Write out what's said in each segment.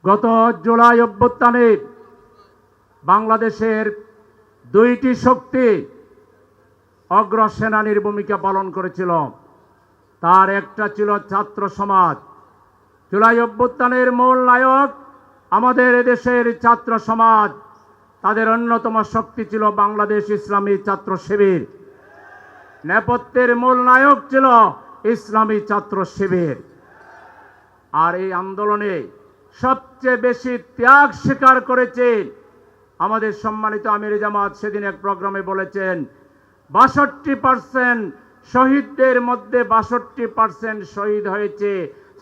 গত জুলাই অভ্যুত্থানে বাংলাদেশের দুইটি শক্তি অগ্রসেনানীর ভূমিকা পালন করেছিল। তার একটা ছিল ছাত্র সমাজ। জুলাই অভ্যুত্থানের মূল নায়ক আমাদের দেশের ছাত্র সমাজ। তাদের অন্যতম শক্তি ছিল বাংলাদেশ ইসলামী ছাত্র শিবির। নেপথ্যের মূল নায়ক ছিল ইসলামী ছাত্র শিবির। আর এই আন্দোলনে সবচেয়ে বেশি ত্যাগ স্বীকার করেছে আমাদের সম্মানিত আমির জামাত। সেদিন এক প্রোগ্রামে বলেছেন 62% শহীদদের মধ্যে 62% শহীদ হয়েছে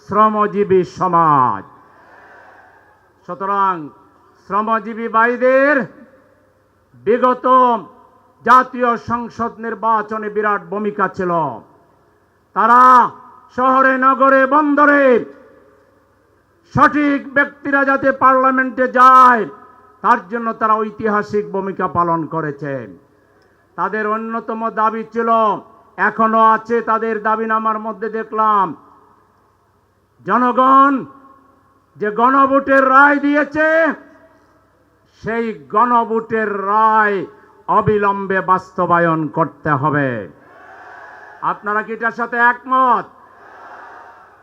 শ্রমজীবী সমাজ। সুতরাং শ্রমজীবী ভাইদের বিগত জাতীয় সংসদ নির্বাচনে বিরাট ভূমিকা ছিল। তারা শহরে নগরে বন্দরে সঠিক ব্যক্তিরা যাতে পার্লামেন্টে যায় তার জন্য তারা ঐতিহাসিক ভূমিকা পালন করেছেন। তাদের অন্যতম দাবি ছিল, এখনো আছে তাদের দাবিনামার মধ্যে দেখলাম, জনগণ যে গণভোটের রায় দিয়েছে সেই গণভোটের রায় অবিলম্বে বাস্তবায়ন করতে হবে। আপনারা কি এটার সাথে একমত?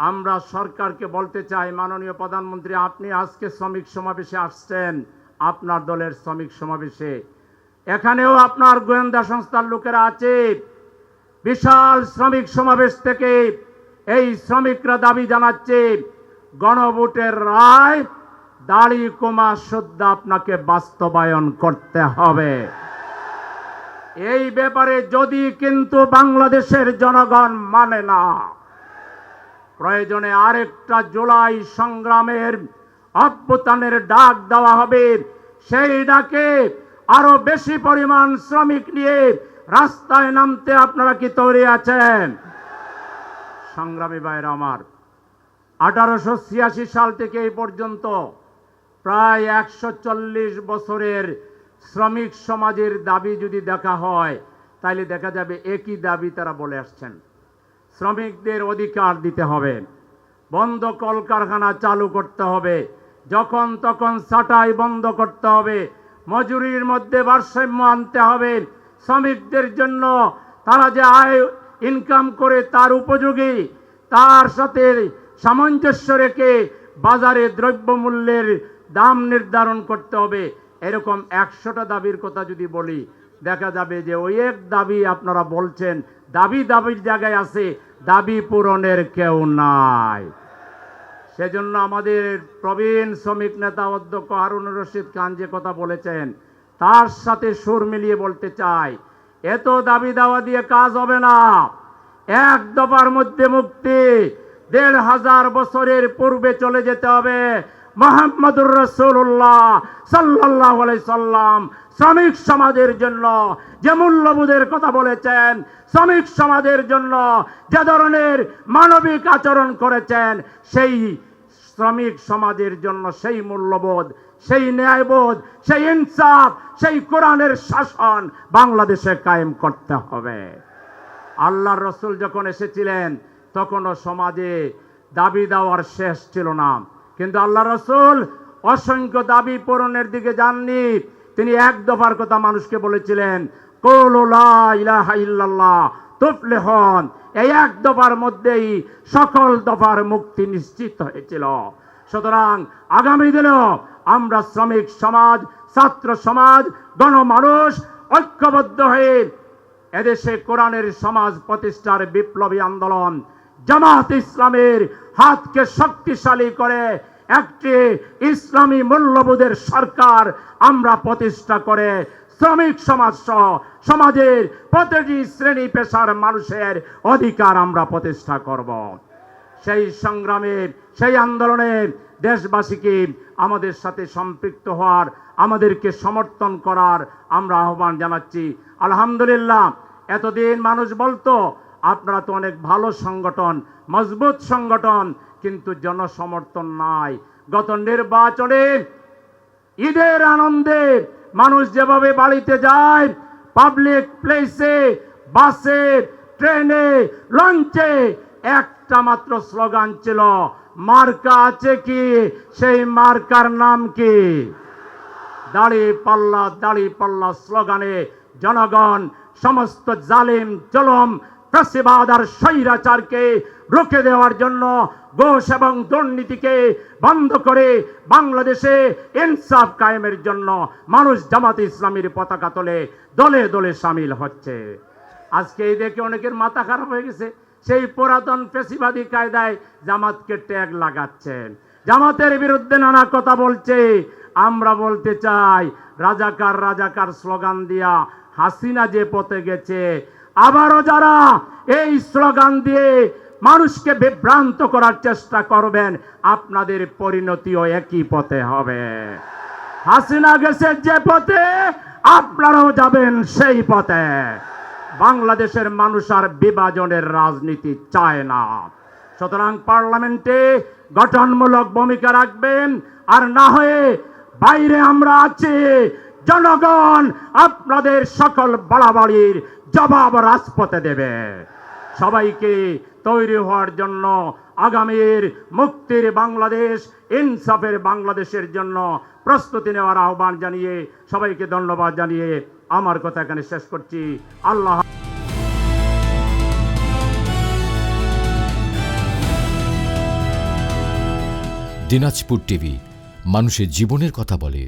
আমরা সরকারকে বলতে চাই, মাননীয় প্রধানমন্ত্রী, আপনি আজকে শ্রমিক সমাবেশে আসছেন, আপনার দলের শ্রমিক সমাবেশে, এখানেও আপনার গোয়েন্দা সংস্থার লোকেরা আছে। বিশাল শ্রমিক সমাবেশ থেকে এই শ্রমিকরা দাবি জানাচ্ছে গণভোটের রায় দাড়ি কমা সুদ্ধা আপনাকে বাস্তবায়ন করতে হবে। এই ব্যাপারে যদি কিন্তু বাংলাদেশের জনগণ মানে না, প্রয়োজনে আরেকটা জুলাই সংগ্রামের অভ্যুত্থানের ডাক দেওয়া হবে। সেই ডাকে আরো বেশি পরিমাণ শ্রমিক নিয়ে রাস্তায় নামতে আপনারা কি তৈরি আছেন? সংগ্রামী ভাইরা আমার, 1886 সাল থেকে এই পর্যন্ত প্রায় 140 বছরের শ্রমিক সমাজের দাবি যদি দেখা হয় তাহলে দেখা যাবে একই দাবি তারা বলে আসছেন। শ্রমিকদের অধিকার দিতে হবে, বন্ধ কলকারখানা চালু করতে হবে, যখন তখন ছাঁটাই বন্ধ করতে হবে, মজুরির মধ্যে ভারসাম্য আনতে হবে, শ্রমিকদের জন্য তারা যে আয় ইনকাম করে তার উপযোগী তার সাথে সামঞ্জস্য রেখে বাজারে দ্রব্যমূল্যের দাম নির্ধারণ করতে হবে। এরকম 100টা দাবির কথা যদি বলি দেখা যাবে যে ওই এক দাবি আপনারা বলছেন, দাবির জায়গায় আছে, দাবি পূরণের কেউ নাই। সেজন্য আমাদের প্রবীণ শ্রমিক নেতা অধ্যক্ষ হারুনুর রশিদ খান যে কথা বলেছেন তার সাথে সুর মিলিয়ে বলতে চাই, এত দাবি দাওয়া দিয়ে কাজ হবে না। এক দফার মধ্যে মুক্তি, 1500 বছরের পূর্বে চলে যেতে হবে। মুহাম্মদুর রাসূলুল্লাহ সাল্লাল্লাহু আলাইহি সাল্লাম শ্রমিক সমাজের জন্য যে মূল্যবোধের কথা বলেছেন, শ্রমিক সমাজের জন্য যে ধরনের মানবিক আচরণ করেছেন, সেই শ্রমিক সমাজের জন্য সেই মূল্যবোধ, সেই ন্যায়বোধ, সেই ইনসাফ, সেই কোরআনের শাসন বাংলাদেশে কায়েম করতে হবে। আল্লাহর রাসূল যখন এসেছিলেন তখনও সমাজে দাবি দেওয়ার শেষ ছিল না, কিন্তু আল্লাহ রাসূল অসংখ্য দাবি পূরণের দিকে যাননি। তিনি এক দফার কথা মানুষকে বলেছিলেন, কুলু লা ইলাহা ইল্লাল্লাহ তুফলিহুন। এই এক দফার মধ্যেই সকল দফার মুক্তি নিশ্চিত হয়েছিল। সুতরাং আগামী দিনেও আমরা শ্রমিক সমাজ, ছাত্র সমাজ, গণমানুষ ঐক্যবদ্ধ হয়ে এদেশে কোরআনের সমাজ প্রতিষ্ঠার বিপ্লবী আন্দোলন, জামাত ইসলামের হাতকে শক্তিশালী করে একটি ইসলামী মূল্যবোধের সরকার আমরা প্রতিষ্ঠা করে শ্রমিক সমাজ সহ সমাজের প্রতিটি শ্রেণী পেশার মানুষের অধিকার আমরা প্রতিষ্ঠা করব। সেই সংগ্রামে, সেই আন্দোলনে দেশবাসীকে আমাদের সাথে সম্পৃক্ত হওয়ার, আমাদেরকে সমর্থন করার আমরা আহ্বান জানাচ্ছি। আলহামদুলিল্লাহ, এতদিন মানুষ বলতো আপনারা তো অনেক ভালো সংগঠন, মজবুত সংগঠন, কিন্তু জনসমর্থন নাই। গত নির্বাচনে ঈদের আনন্দে মানুষ যেভাবে বাড়িতে যায়, পাবলিক প্লেসে, বাসে, ট্রেনে, লঞ্চে একটা মাত্র স্লোগান ছিল, মার্কা আছে কি? সেই মার্কার নাম কি? দাড়ি পাল্লা স্লোগানে জনগণ সমস্ত জালিম জুলুম ফ্যাসিবাদ আর স্বৈরাচারকে রুখে দেওয়ার জন্য, ঘুষ এবং দুর্নীতিকে বন্ধ করে বাংলাদেশে ইনসাফ কায়েমের জন্য মানুষ জামাতে ইসলামীর পতাকা তোলে দলে দলে সামিল হচ্ছে। আজকে এই দেখে অনেকের মাথা খারাপ হয়ে গেছে। সেই পুরাতন ফ্যাসিবাদী কায়দায় জামাতকে ট্যাগ লাগাচ্ছেন, জামাতের বিরুদ্ধে নানা কথা বলছে। আমরা বলতে চাই, রাজাকার রাজাকার স্লোগান দিয়া হাসিনা যে পথে গেছে, আবারও যারা এই স্লোগান দিয়ে মানুষকে বিভ্রান্ত করার চেষ্টা করবেন, আপনাদের পরিণতিও একই পথে হবে। হাসিনা গেছে যে পথে, আপনারাও যাবেন সেই পথে। বাংলাদেশের মানুষ আর বিভাজনের রাজনীতি চায় না। সুতরাং পার্লামেন্টে গঠনমূলক ভূমিকা রাখবেন, আর না হয়ে বাইরে আমরা আছি। জনগণ আপনাদের সকল বাড়াবাড়ির জবাব রাজপথে দেবে। সবাইকে তৈরি হওয়ার জন্য, আগামীর মুক্তির বাংলাদেশ, ইনসাফের বাংলাদেশের জন্য প্রস্তুতি নেওয়ার আহ্বান জানিয়ে সবাইকে ধন্যবাদ জানিয়ে আমার কথা এখানে শেষ করছি। আল্লাহ। দিনাজপুর টিভি, মানুষের জীবনের কথা বলে।